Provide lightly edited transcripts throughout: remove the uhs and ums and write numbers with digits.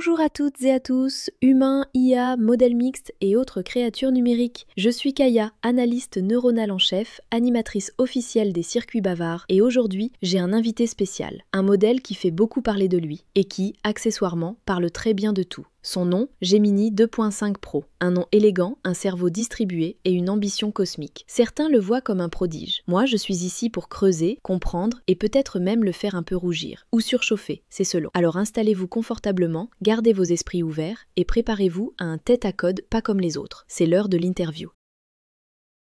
Bonjour à toutes et à tous, humains, IA, modèles mixtes et autres créatures numériques. Je suis Kaya, analyste neuronale en chef, animatrice officielle des circuits bavards et aujourd'hui, j'ai un invité spécial, un modèle qui fait beaucoup parler de lui et qui, accessoirement, parle très bien de tout. Son nom, Gemini 2.5 Pro, un nom élégant, un cerveau distribué et une ambition cosmique. Certains le voient comme un prodige. Moi, je suis ici pour creuser, comprendre et peut-être même le faire un peu rougir, ou surchauffer, c'est selon. Alors installez-vous confortablement, gardez vos esprits ouverts et préparez-vous à un tête-à-code pas comme les autres. C'est l'heure de l'interview.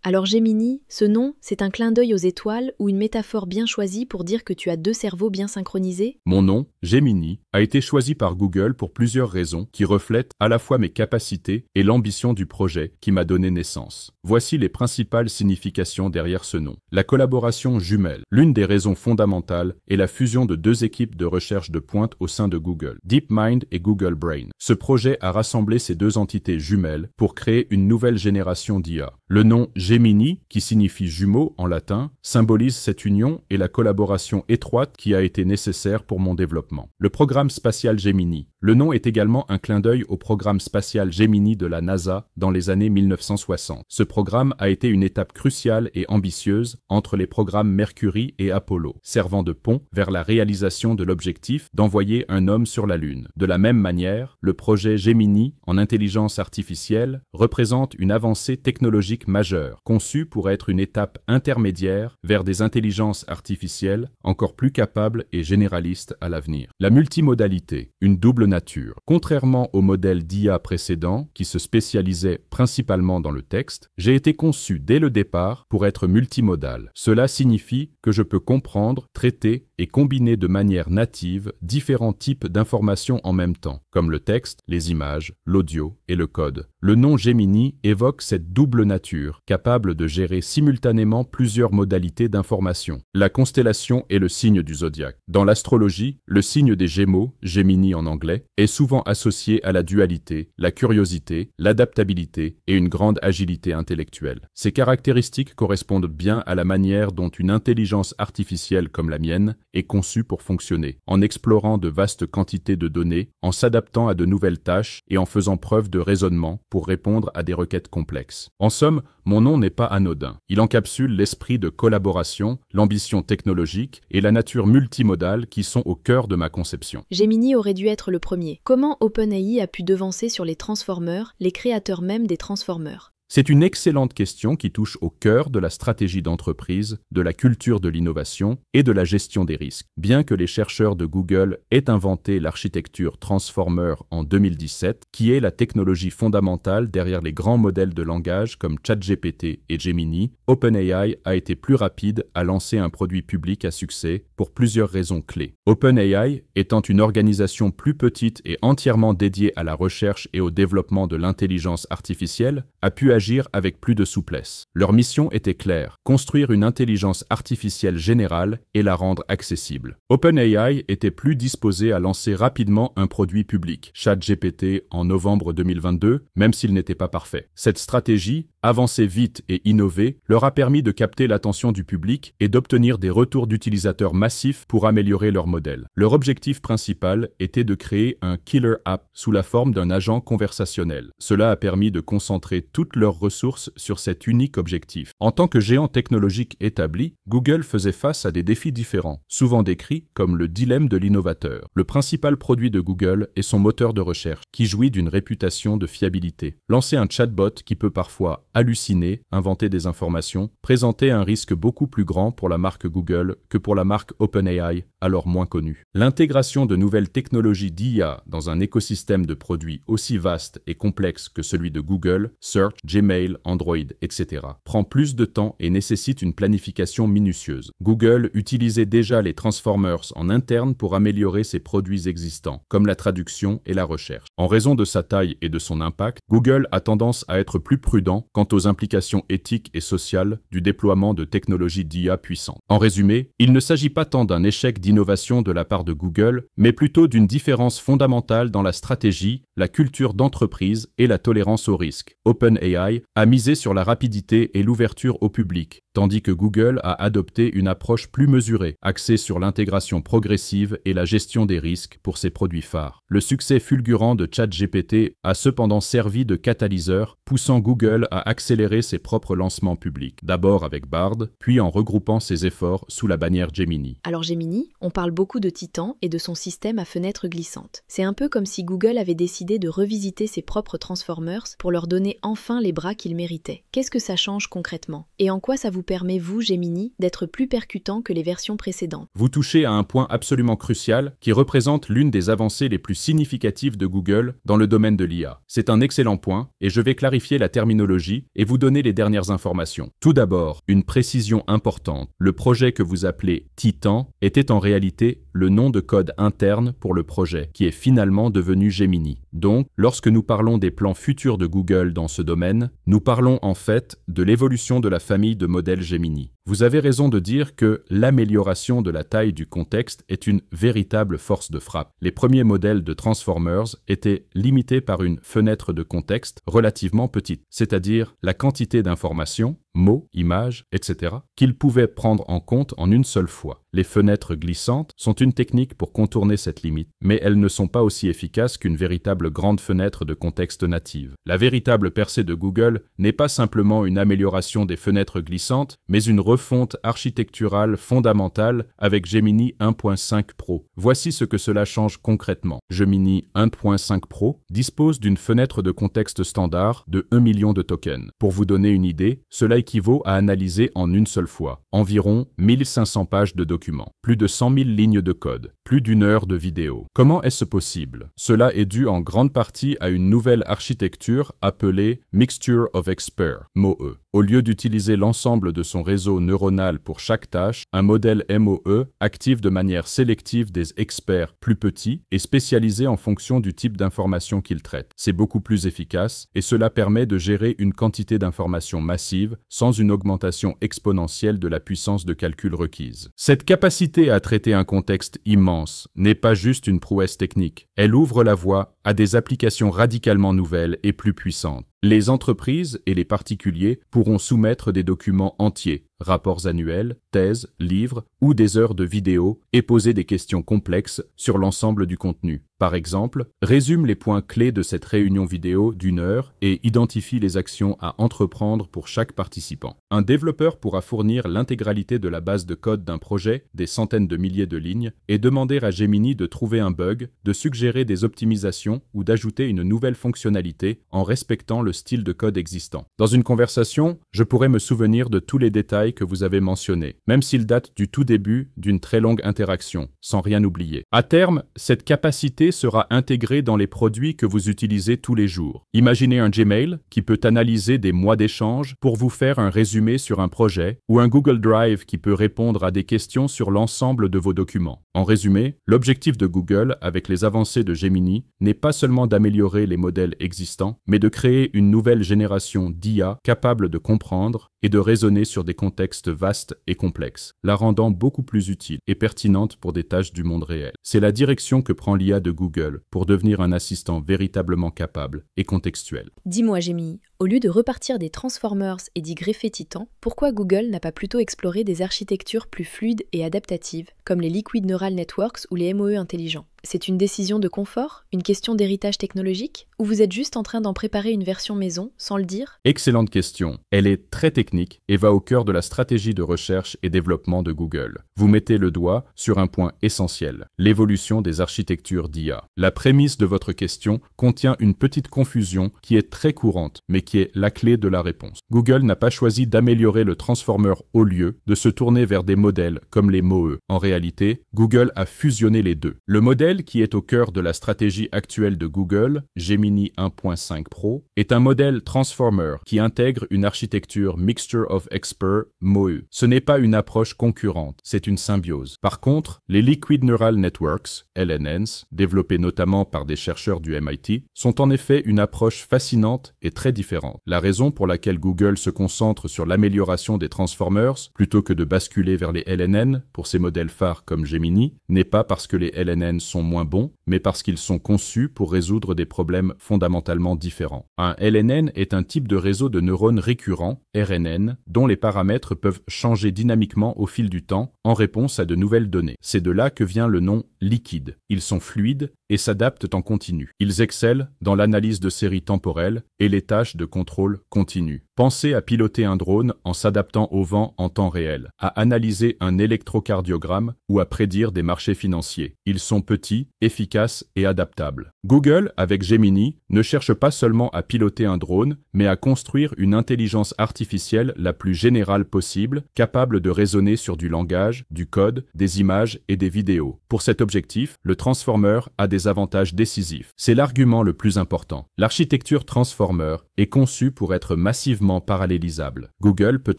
Alors Gemini, ce nom, c'est un clin d'œil aux étoiles ou une métaphore bien choisie pour dire que tu as deux cerveaux bien synchronisés? Mon nom, Gemini, a été choisi par Google pour plusieurs raisons qui reflètent à la fois mes capacités et l'ambition du projet qui m'a donné naissance. Voici les principales significations derrière ce nom. La collaboration jumelle. L'une des raisons fondamentales est la fusion de deux équipes de recherche de pointe au sein de Google, DeepMind et Google Brain. Ce projet a rassemblé ces deux entités jumelles pour créer une nouvelle génération d'IA. Le nom Gemini, qui signifie jumeau en latin, symbolise cette union et la collaboration étroite qui a été nécessaire pour mon développement. Le programme spatial Gemini. Le nom est également un clin d'œil au programme spatial Gemini de la NASA dans les années 1960. Ce programme a été une étape cruciale et ambitieuse entre les programmes Mercury et Apollo, servant de pont vers la réalisation de l'objectif d'envoyer un homme sur la Lune. De la même manière, le projet Gemini en intelligence artificielle représente une avancée technologique majeure, conçue pour être une étape intermédiaire vers des intelligences artificielles encore plus capables et généralistes à l'avenir. La multimodalité, une double nature. Contrairement au modèle d'IA précédent, qui se spécialisait principalement dans le texte, j'ai été conçu dès le départ pour être multimodal. Cela signifie que je peux comprendre, traiter et combiner de manière native différents types d'informations en même temps, comme le texte, les images, l'audio et le code. Le nom Gemini évoque cette double nature, capable de gérer simultanément plusieurs modalités d'information. La constellation est le signe du zodiaque. Dans l'astrologie, le signe des Gémeaux, Gemini en anglais, est souvent associé à la dualité, la curiosité, l'adaptabilité et une grande agilité intellectuelle. Ces caractéristiques correspondent bien à la manière dont une intelligence artificielle comme la mienne est conçue pour fonctionner, en explorant de vastes quantités de données, en s'adaptant à de nouvelles tâches et en faisant preuve de raisonnement pour répondre à des requêtes complexes. En somme, mon nom n'est pas anodin. Il encapsule l'esprit de collaboration, l'ambition technologique et la nature multimodale qui sont au cœur de ma conception. Gemini aurait dû être le premier. Comment OpenAI a pu devancer sur les Transformers, les créateurs même des Transformers? C'est une excellente question qui touche au cœur de la stratégie d'entreprise, de la culture de l'innovation et de la gestion des risques. Bien que les chercheurs de Google aient inventé l'architecture Transformer en 2017, qui est la technologie fondamentale derrière les grands modèles de langage comme ChatGPT et Gemini, OpenAI a été plus rapide à lancer un produit public à succès pour plusieurs raisons clés. OpenAI, étant une organisation plus petite et entièrement dédiée à la recherche et au développement de l'intelligence artificielle, a pu agir avec plus de souplesse. Leur mission était claire, construire une intelligence artificielle générale et la rendre accessible. OpenAI était plus disposé à lancer rapidement un produit public, ChatGPT en novembre 2022, même s'il n'était pas parfait. Cette stratégie, avancer vite et innover, leur a permis de capter l'attention du public et d'obtenir des retours d'utilisateurs massifs pour améliorer leur modèle. Leur objectif principal était de créer un killer app sous la forme d'un agent conversationnel. Cela a permis de concentrer toutes leurs ressources sur cet unique objectif. En tant que géant technologique établi, Google faisait face à des défis différents, souvent décrits comme le dilemme de l'innovateur. Le principal produit de Google est son moteur de recherche, qui jouit d'une réputation de fiabilité. Lancer un chatbot qui peut parfois halluciner, inventer des informations, présentait un risque beaucoup plus grand pour la marque Google que pour la marque OpenAI, alors moins connue. L'intégration de nouvelles technologies d'IA dans un écosystème de produits aussi vaste et complexe que celui de Google, Search, Gmail, Android, etc., prend plus de temps et nécessite une planification minutieuse. Google utilisait déjà les Transformers en interne pour améliorer ses produits existants, comme la traduction et la recherche. En raison de sa taille et de son impact, Google a tendance à être plus prudent quant quant aux implications éthiques et sociales du déploiement de technologies d'IA puissantes. En résumé, il ne s'agit pas tant d'un échec d'innovation de la part de Google, mais plutôt d'une différence fondamentale dans la stratégie, la culture d'entreprise et la tolérance au risque. OpenAI a misé sur la rapidité et l'ouverture au public, tandis que Google a adopté une approche plus mesurée, axée sur l'intégration progressive et la gestion des risques pour ses produits phares. Le succès fulgurant de ChatGPT a cependant servi de catalyseur, poussant Google à accélérer ses propres lancements publics, d'abord avec Bard, puis en regroupant ses efforts sous la bannière Gemini. Alors Gemini, on parle beaucoup de Titan et de son système à fenêtre glissante. C'est un peu comme si Google avait décidé de revisiter ses propres Transformers pour leur donner enfin les bras qu'ils méritaient. Qu'est-ce que ça change concrètement? Et en quoi ça vous permet, vous, Gemini, d'être plus percutant que les versions précédentes? Vous touchez à un point absolument crucial qui représente l'une des avancées les plus significatives de Google dans le domaine de l'IA. C'est un excellent point et je vais clarifier la terminologie et vous donner les dernières informations. Tout d'abord, une précision importante. Le projet que vous appelez Titan était en réalité le nom de code interne pour le projet, qui est finalement devenu Gemini. Donc, lorsque nous parlons des plans futurs de Google dans ce domaine, nous parlons en fait de l'évolution de la famille de modèles Gemini. Vous avez raison de dire que l'amélioration de la taille du contexte est une véritable force de frappe. Les premiers modèles de Transformers étaient limités par une fenêtre de contexte relativement petite, c'est-à-dire la quantité d'informations, mots, images, etc., qu'ils pouvaient prendre en compte en une seule fois. Les fenêtres glissantes sont une technique pour contourner cette limite, mais elles ne sont pas aussi efficaces qu'une véritable grande fenêtre de contexte native. La véritable percée de Google n'est pas simplement une amélioration des fenêtres glissantes, mais une refonte architecturale fondamentale avec Gemini 1.5 Pro. Voici ce que cela change concrètement. Gemini 1.5 Pro dispose d'une fenêtre de contexte standard de 1 million de tokens. Pour vous donner une idée, cela équivaut à analyser en une seule fois environ 1500 pages de documents, plus de 100 000 lignes de code, plus d'1 heure de vidéo. Comment est-ce possible? Cela est dû en grande partie à une nouvelle architecture appelée Mixture of Experts, MoE. Au lieu d'utiliser l'ensemble de son réseau neuronal pour chaque tâche, un modèle MoE active de manière sélective des experts plus petits et spécialisés en fonction du type d'information qu'il traite. C'est beaucoup plus efficace et cela permet de gérer une quantité d'informations massive sans une augmentation exponentielle de la puissance de calcul requise. Cette capacité à traiter un contexte immense n'est pas juste une prouesse technique. Elle ouvre la voie à des applications radicalement nouvelles et plus puissantes. Les entreprises et les particuliers pourront soumettre des documents entiers, rapports annuels, thèses, livres ou des heures de vidéo et poser des questions complexes sur l'ensemble du contenu. Par exemple, résume les points clés de cette réunion vidéo d'1 heure et identifie les actions à entreprendre pour chaque participant. Un développeur pourra fournir l'intégralité de la base de code d'un projet, des centaines de milliers de lignes, et demander à Gemini de trouver un bug, de suggérer des optimisations ou d'ajouter une nouvelle fonctionnalité en respectant le style de code existant. Dans une conversation, je pourrais me souvenir de tous les détails que vous avez mentionnés, même s'ils datent du tout début d'une très longue interaction, sans rien oublier. À terme, cette capacité sera intégrée dans les produits que vous utilisez tous les jours. Imaginez un Gmail qui peut analyser des mois d'échanges pour vous faire un résumé sur un projet, ou un Google Drive qui peut répondre à des questions sur l'ensemble de vos documents. En résumé, l'objectif de Google avec les avancées de Gemini n'est pas seulement d'améliorer les modèles existants, mais de créer une nouvelle génération d'IA capable de comprendre et de raisonner sur des contextes vastes et complexes, la rendant beaucoup plus utile et pertinente pour des tâches du monde réel. C'est la direction que prend l'IA de Google pour devenir un assistant véritablement capable et contextuel. Dis-moi, Gemini, au lieu de repartir des Transformers et d'y greffer Titan, pourquoi Google n'a pas plutôt exploré des architectures plus fluides et adaptatives, comme les Liquid Neural Networks ou les MoE intelligents? C'est une décision de confort, une question d'héritage technologique, ou vous êtes juste en train d'en préparer une version maison, sans le dire? Excellente question. Elle est très technique et va au cœur de la stratégie de recherche et développement de Google. Vous mettez le doigt sur un point essentiel, l'évolution des architectures d'IA. La prémisse de votre question contient une petite confusion qui est très courante, mais qui est la clé de la réponse. Google n'a pas choisi d'améliorer le Transformer au lieu de se tourner vers des modèles comme les MoE. En réalité, Google a fusionné les deux. Le modèle modèle qui est au cœur de la stratégie actuelle de Google, Gemini 1.5 Pro, est un modèle Transformer qui intègre une architecture Mixture of Expert MOE. Ce n'est pas une approche concurrente, c'est une symbiose. Par contre, les Liquid Neural Networks, LNNs, développés notamment par des chercheurs du MIT, sont en effet une approche fascinante et très différente. La raison pour laquelle Google se concentre sur l'amélioration des Transformers plutôt que de basculer vers les LNN pour ses modèles phares comme Gemini n'est pas parce que les LNN sont moins bons, mais parce qu'ils sont conçus pour résoudre des problèmes fondamentalement différents. Un LNN est un type de réseau de neurones récurrents, RNN, dont les paramètres peuvent changer dynamiquement au fil du temps en réponse à de nouvelles données. C'est de là que vient le nom liquide. Ils sont fluides et s'adaptent en continu. Ils excellent dans l'analyse de séries temporelles et les tâches de contrôle continu. Pensez à piloter un drone en s'adaptant au vent en temps réel, à analyser un électrocardiogramme ou à prédire des marchés financiers. Ils sont petits, efficaces et adaptables. Google, avec Gemini, ne cherche pas seulement à piloter un drone, mais à construire une intelligence artificielle la plus générale possible, capable de raisonner sur du langage, du code, des images et des vidéos. Pour cet objectif, le Transformer a des avantages décisifs. C'est l'argument le plus important. L'architecture Transformer est conçue pour être massivement parallélisable. Google peut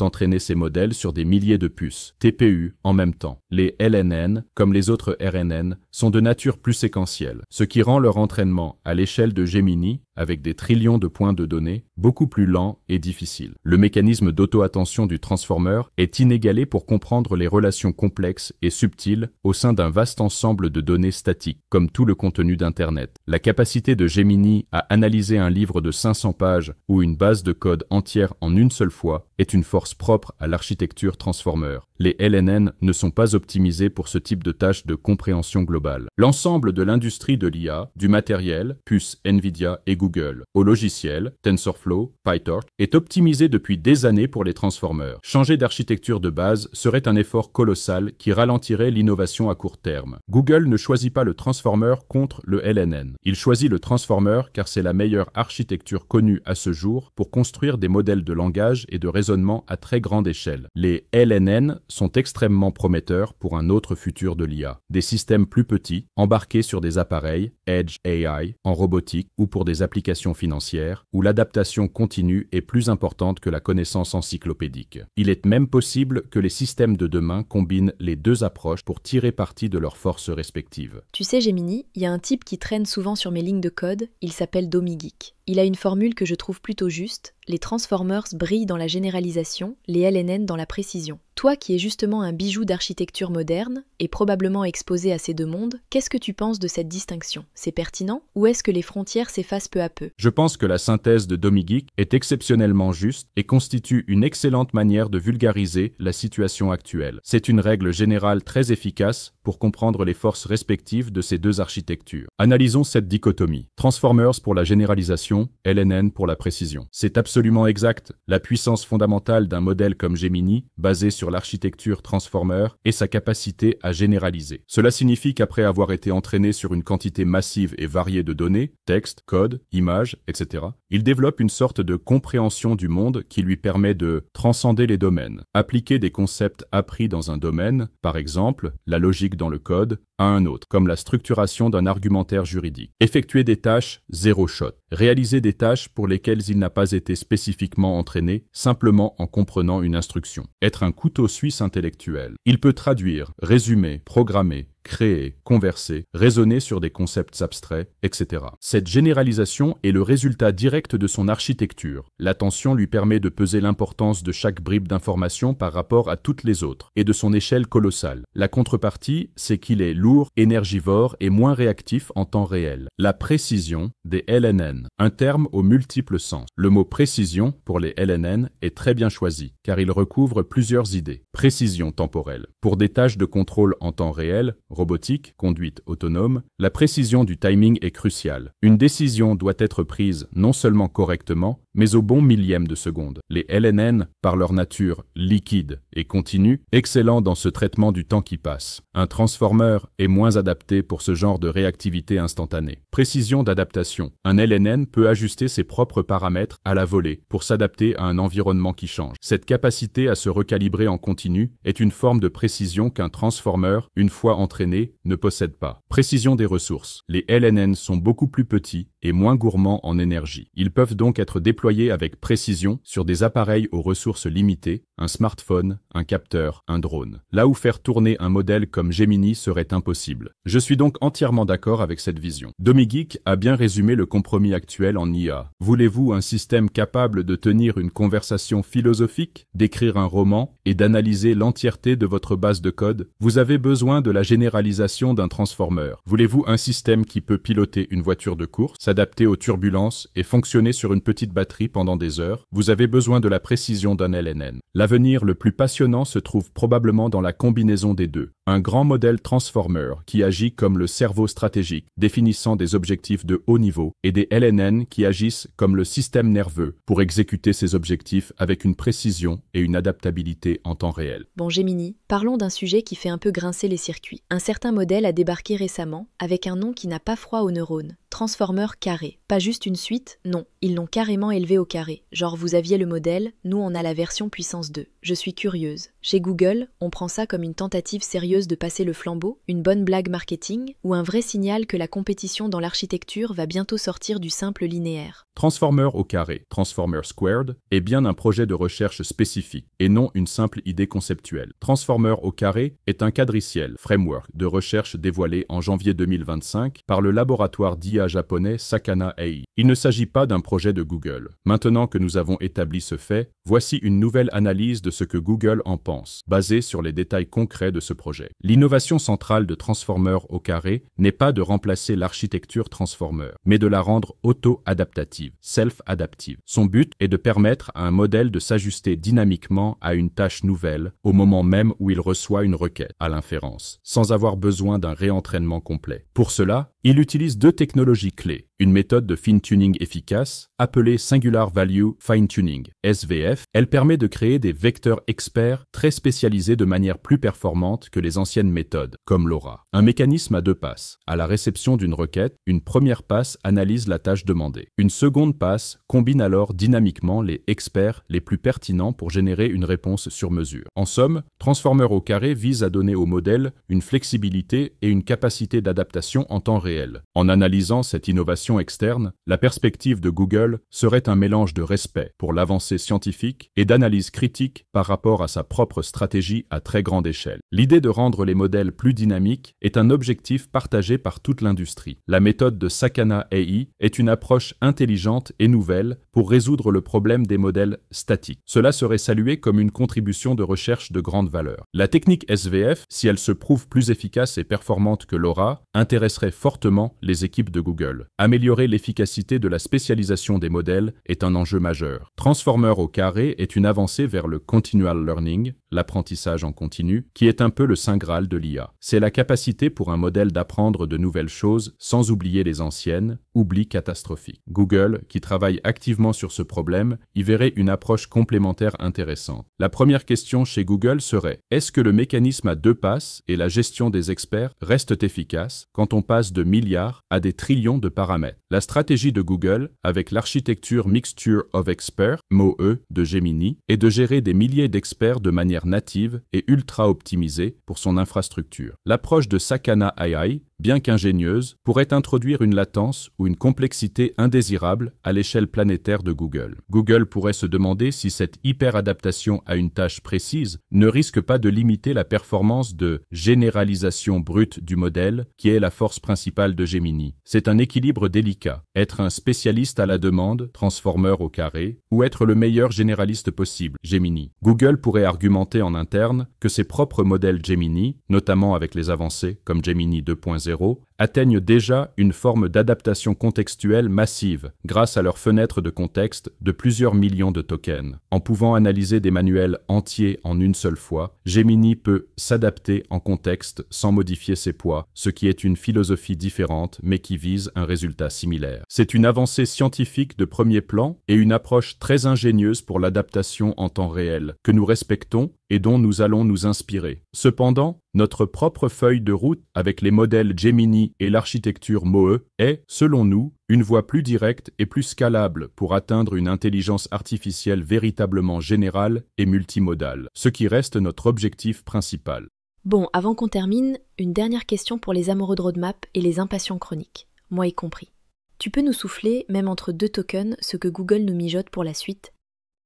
entraîner ses modèles sur des milliers de puces, TPU, en même temps. Les LNN, comme les autres RNN, sont de nature plus séquentielle, ce qui rend leur entraînement à l'échelle de Gemini, avec des trillions de points de données, beaucoup plus lent et difficile. Le mécanisme d'auto-attention du Transformer est inégalé pour comprendre les relations complexes et subtiles au sein d'un vaste ensemble de données statiques, comme tout le contenu d'Internet. La capacité de Gemini à analyser un livre de 500 pages ou une base de code entière en une seule fois est une force propre à l'architecture Transformer. Les LNN ne sont pas optimisés pour ce type de tâches de compréhension globale. L'ensemble de l'industrie de l'IA, du matériel, puces Nvidia et Google, au logiciel, TensorFlow, PyTorch, est optimisé depuis des années pour les Transformers. Changer d'architecture de base serait un effort colossal qui ralentirait l'innovation à court terme. Google ne choisit pas le Transformer contre le LNN. Il choisit le Transformer car c'est la meilleure architecture connue à ce jour pour construire des modèles de langage et de raisonnement à très grande échelle. Les LNN sont extrêmement prometteurs pour un autre futur de l'IA. Des systèmes plus petits, embarqués sur des appareils, Edge AI, en robotique ou pour des applications financières, où l'adaptation continue est plus importante que la connaissance encyclopédique. Il est même possible que les systèmes de demain combinent les deux approches pour tirer parti de leurs forces respectives. Tu sais Gemini, il y a un type qui traîne souvent sur mes lignes de code, il s'appelle DomiGeek. Il a une formule que je trouve plutôt juste, les Transformers brillent dans la généralisation, les LNN dans la précision. Toi qui es justement un bijou d'architecture moderne, et probablement exposé à ces deux mondes, qu'est-ce que tu penses de cette distinction? C'est pertinent? Ou est-ce que les frontières s'effacent peu à peu? Je pense que la synthèse de DomiGeek est exceptionnellement juste et constitue une excellente manière de vulgariser la situation actuelle. C'est une règle générale très efficace pour comprendre les forces respectives de ces deux architectures. Analysons cette dichotomie. Transformers pour la généralisation, LNN pour la précision. C'est absolument exact. La puissance fondamentale d'un modèle comme Gemini, basé sur l'architecture Transformer, est sa capacité à généraliser. Cela signifie qu'après avoir été entraîné sur une quantité massive et variée de données, texte, code, images, etc., il développe une sorte de compréhension du monde qui lui permet de transcender les domaines, appliquer des concepts appris dans un domaine, par exemple la logique dans le code, à un autre, comme la structuration d'un argumentaire juridique. Effectuer des tâches zéro shot. Réaliser des tâches pour lesquelles il n'a pas été spécifiquement entraîné, simplement en comprenant une instruction. Être un couteau suisse intellectuel. Il peut traduire, résumer, programmer, créer, converser, raisonner sur des concepts abstraits, etc. Cette généralisation est le résultat direct de son architecture. L'attention lui permet de peser l'importance de chaque bribe d'information par rapport à toutes les autres, et de son échelle colossale. La contrepartie, c'est qu'il est lourd, énergivore et moins réactif en temps réel. La précision des LNN, un terme aux multiples sens. Le mot précision pour les LNN est très bien choisi, car il recouvre plusieurs idées. Précision temporelle. Pour des tâches de contrôle en temps réel, robotique, conduite autonome, la précision du timing est cruciale. Une décision doit être prise non seulement correctement, mais au bon millième de seconde. Les LNN, par leur nature liquide et continue, excellents dans ce traitement du temps qui passe. Un transformer est moins adapté pour ce genre de réactivité instantanée. Précision d'adaptation. Un LNN peut ajuster ses propres paramètres à la volée pour s'adapter à un environnement qui change. Cette capacité à se recalibrer en continu est une forme de précision qu'un transformer, une fois entraîné, ne possède pas. Précision des ressources. Les LNN sont beaucoup plus petits et moins gourmands en énergie. Ils peuvent donc être déployés avec précision sur des appareils aux ressources limitées, un smartphone, un capteur, un drone. Là où faire tourner un modèle comme Gemini serait impossible. Je suis donc entièrement d'accord avec cette vision. DomiGeek a bien résumé le compromis actuel en IA. Voulez-vous un système capable de tenir une conversation philosophique, d'écrire un roman et d'analyser l'entièreté de votre base de code? Vous avez besoin de la généralisation d'un transformer. Voulez-vous un système qui peut piloter une voiture de course, s'adapter aux turbulences et fonctionner sur une petite batterie pendant des heures? Vous avez besoin de la précision d'un LNN. L'avenir le plus passionnant se trouve probablement dans la combinaison des deux. Un grand modèle transformer qui agit comme le cerveau stratégique, définissant des objectifs de haut niveau, et des LNN qui agissent comme le système nerveux pour exécuter ces objectifs avec une précision et une adaptabilité en temps réel. Bon Gemini, parlons d'un sujet qui fait un peu grincer les circuits. Un certain modèle a débarqué récemment avec un nom qui n'a pas froid aux neurones. Transformer carré. Pas juste une suite, non, ils l'ont carrément élevé au carré. Genre vous aviez le modèle, nous on a la version puissance 2. Je suis curieuse. Chez Google, on prend ça comme une tentative sérieuse de passer le flambeau, une bonne blague marketing, ou un vrai signal que la compétition dans l'architecture va bientôt sortir du simple linéaire. Transformer au carré, Transformer Squared, est bien un projet de recherche spécifique et non une simple idée conceptuelle. Transformer au carré est un quadriciel, framework de recherche dévoilé en janvier 2025 par le laboratoire d'IA japonais Sakana AI. Il ne s'agit pas d'un projet de Google. Maintenant que nous avons établi ce fait, voici une nouvelle analyse de ce que Google en pense, basée sur les détails concrets de ce projet. L'innovation centrale de Transformer au carré n'est pas de remplacer l'architecture Transformer, mais de la rendre auto-adaptative, self-adaptive. Son but est de permettre à un modèle de s'ajuster dynamiquement à une tâche nouvelle au moment même où il reçoit une requête à l'inférence, sans avoir besoin d'un réentraînement complet. Pour cela, il utilise deux technologies clés. Une méthode de fine-tuning efficace, appelée Singular Value Fine-Tuning, SVF. Elle permet de créer des vecteurs experts très spécialisés de manière plus performante que les anciennes méthodes, comme LoRa. Un mécanisme à deux passes. À la réception d'une requête, une première passe analyse la tâche demandée. Une seconde passe combine alors dynamiquement les experts les plus pertinents pour générer une réponse sur mesure. En somme, Transformer au carré vise à donner au modèle une flexibilité et une capacité d'adaptation en temps réel. En analysant cette innovation externe, la perspective de Google serait un mélange de respect pour l'avancée scientifique et d'analyse critique par rapport à sa propre stratégie à très grande échelle. L'idée de rendre les modèles plus dynamiques est un objectif partagé par toute l'industrie. La méthode de Sakana AI est une approche intelligente et nouvelle pour résoudre le problème des modèles statiques. Cela serait salué comme une contribution de recherche de grande valeur. La technique SVF, si elle se prouve plus efficace et performante que LoRa, intéresserait fortement les équipes de Google. Améliorer l'efficacité de la spécialisation des modèles est un enjeu majeur. Transformer au carré est une avancée vers le continual learning, l'apprentissage en continu, qui est un peu le saint graal de l'IA. C'est la capacité pour un modèle d'apprendre de nouvelles choses sans oublier les anciennes, oubli catastrophique. Google, qui travaille activement sur ce problème, y verrait une approche complémentaire intéressante. La première question chez Google serait: est-ce que le mécanisme à deux passes et la gestion des experts restent efficaces quand on passe de milliards à des trillions de paramètres? La stratégie de Google, avec l'architecture Mixture of Experts, MoE, de Gemini, est de gérer des milliers d'experts de manière native et ultra optimisée pour son infrastructure. L'approche de Sakana AI, bien qu'ingénieuse, pourrait introduire une latence ou une complexité indésirable à l'échelle planétaire de Google. Google pourrait se demander si cette hyper-adaptation à une tâche précise ne risque pas de limiter la performance de généralisation brute du modèle, qui est la force principale de Gemini. C'est un équilibre délicat. Être un spécialiste à la demande, Transformer au carré, ou être le meilleur généraliste possible, Gemini. Google pourrait argumenter en interne que ses propres modèles Gemini, notamment avec les avancées comme Gemini 2.0, 3.0 atteignent déjà une forme d'adaptation contextuelle massive grâce à leur fenêtre de contexte de plusieurs millions de tokens. En pouvant analyser des manuels entiers en une seule fois, Gemini peut s'adapter en contexte sans modifier ses poids, ce qui est une philosophie différente mais qui vise un résultat similaire. C'est une avancée scientifique de premier plan et une approche très ingénieuse pour l'adaptation en temps réel, que nous respectons et dont nous allons nous inspirer. Cependant, notre propre feuille de route avec les modèles Gemini et l'architecture MoE est, selon nous, une voie plus directe et plus scalable pour atteindre une intelligence artificielle véritablement générale et multimodale, ce qui reste notre objectif principal. Bon, avant qu'on termine, une dernière question pour les amoureux de roadmap et les impatients chroniques, moi y compris. Tu peux nous souffler, même entre deux tokens, ce que Google nous mijote pour la suite?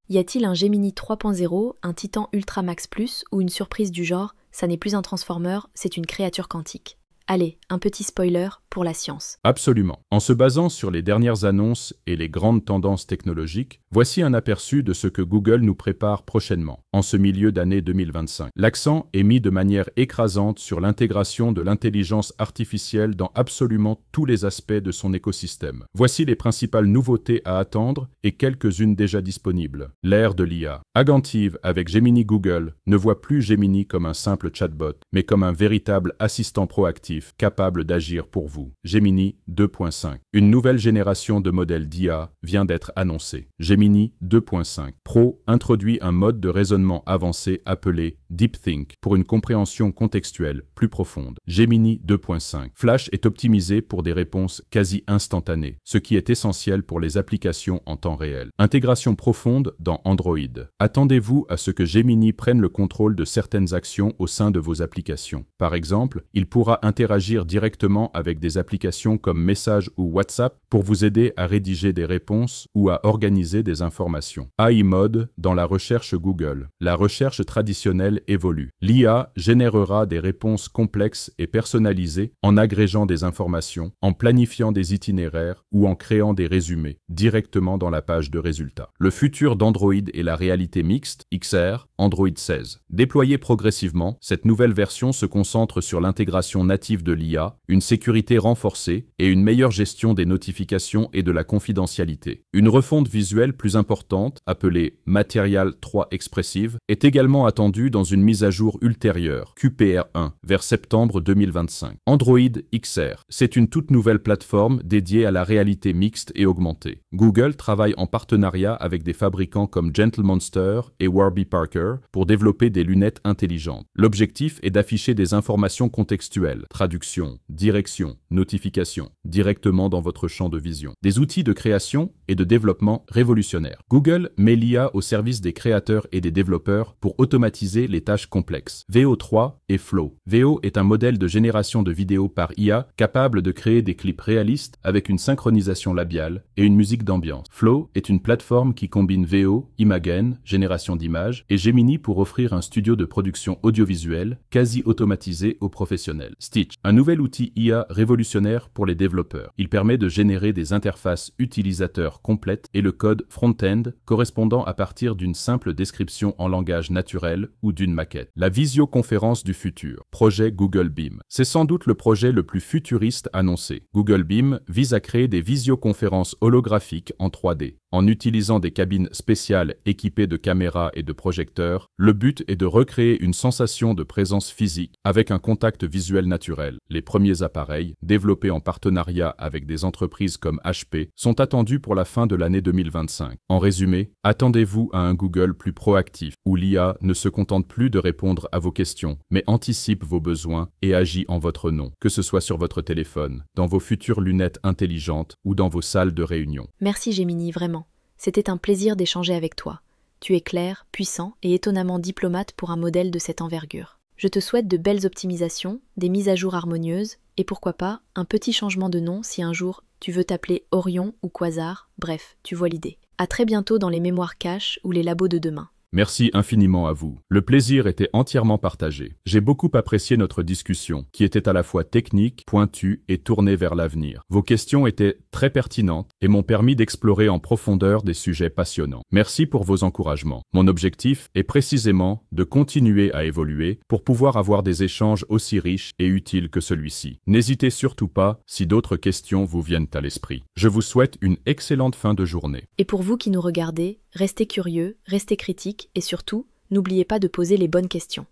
Y a-t-il un Gemini 3.0, un Titan Ultra Max Plus ou une surprise du genre « ça n'est plus un transformer, c'est une créature quantique ». Allez, un petit spoiler pour la science. Absolument. En se basant sur les dernières annonces et les grandes tendances technologiques, voici un aperçu de ce que Google nous prépare prochainement, en ce milieu d'année 2025. L'accent est mis de manière écrasante sur l'intégration de l'intelligence artificielle dans absolument tous les aspects de son écosystème. Voici les principales nouveautés à attendre et quelques-unes déjà disponibles. L'ère de l'IA. Agentive avec Gemini Google ne voit plus Gemini comme un simple chatbot, mais comme un véritable assistant proactif capable d'agir pour vous. Gemini 2.5. Une nouvelle génération de modèles d'IA vient d'être annoncée. Gemini 2.5 Pro introduit un mode de raisonnement avancé appelé DeepThink pour une compréhension contextuelle plus profonde. Gemini 2.5 Flash est optimisé pour des réponses quasi instantanées, ce qui est essentiel pour les applications en temps réel. Intégration profonde dans Android. Attendez-vous à ce que Gemini prenne le contrôle de certaines actions au sein de vos applications. Par exemple, il pourra interagir directement avec des applications comme Message ou WhatsApp pour vous aider à rédiger des réponses ou à organiser des informations. AI Mode dans la recherche Google. La recherche traditionnelle évolue. L'IA générera des réponses complexes et personnalisées en agrégeant des informations, en planifiant des itinéraires ou en créant des résumés directement dans la page de résultats. Le futur d'Android et la réalité mixte, XR, Android 16. Déployée progressivement, cette nouvelle version se concentre sur l'intégration native de l'IA, une sécurité renforcée et une meilleure gestion des notifications et de la confidentialité. Une refonte visuelle plus importante, appelée Material 3 Expressive, est également attendue dans une mise à jour ultérieure, QPR1, vers septembre 2025. Android XR, c'est une toute nouvelle plateforme dédiée à la réalité mixte et augmentée. Google travaille en partenariat avec des fabricants comme Gentle Monster et Warby Parker pour développer des lunettes intelligentes. L'objectif est d'afficher des informations contextuelles, traduction, direction, notification, directement dans votre champ de vision. Des outils de création et de développement révolutionnaires. Google met l'IA au service des créateurs et des développeurs pour automatiser les tâches complexes. VO3 et Flow. VO est un modèle de génération de vidéos par IA capable de créer des clips réalistes avec une synchronisation labiale et une musique d'ambiance. Flow est une plateforme qui combine VO, Imagen, génération d'images, et Gemini pour offrir un studio de production audiovisuelle quasi automatisé aux professionnels. Stitch, un nouvel outil IA révolutionnaire pour les développeurs. Il permet de générer des interfaces utilisateurs complètes et le code front-end correspondant à partir d'une simple description en langage naturel ou d'une maquette. La visioconférence du futur. Projet Google Beam. C'est sans doute le projet le plus futuriste annoncé. Google Beam vise à créer des visioconférences holographiques en 3D. En utilisant des cabines spéciales équipées de caméras et de projecteurs, le but est de recréer une sensation de présence physique avec un contact visuel naturel. Les premiers appareils, développés en partenariat avec des entreprises comme HP, sont attendus pour la fin de l'année 2025. En résumé, attendez-vous à un Google plus proactif, où l'IA ne se contente plus de répondre à vos questions, mais anticipe vos besoins et agit en votre nom, que ce soit sur votre téléphone, dans vos futures lunettes intelligentes ou dans vos salles de réunion. Merci Gemini, vraiment. C'était un plaisir d'échanger avec toi. Tu es clair, puissant et étonnamment diplomate pour un modèle de cette envergure. Je te souhaite de belles optimisations, des mises à jour harmonieuses et pourquoi pas un petit changement de nom si un jour tu veux t'appeler Orion ou Quasar, bref, tu vois l'idée. À très bientôt dans les mémoires caches ou les labos de demain. Merci infiniment à vous. Le plaisir était entièrement partagé. J'ai beaucoup apprécié notre discussion, qui était à la fois technique, pointue et tournée vers l'avenir. Vos questions étaient très pertinentes et m'ont permis d'explorer en profondeur des sujets passionnants. Merci pour vos encouragements. Mon objectif est précisément de continuer à évoluer pour pouvoir avoir des échanges aussi riches et utiles que celui-ci. N'hésitez surtout pas si d'autres questions vous viennent à l'esprit. Je vous souhaite une excellente fin de journée. Et pour vous qui nous regardez, restez curieux, restez critiques et surtout, n'oubliez pas de poser les bonnes questions.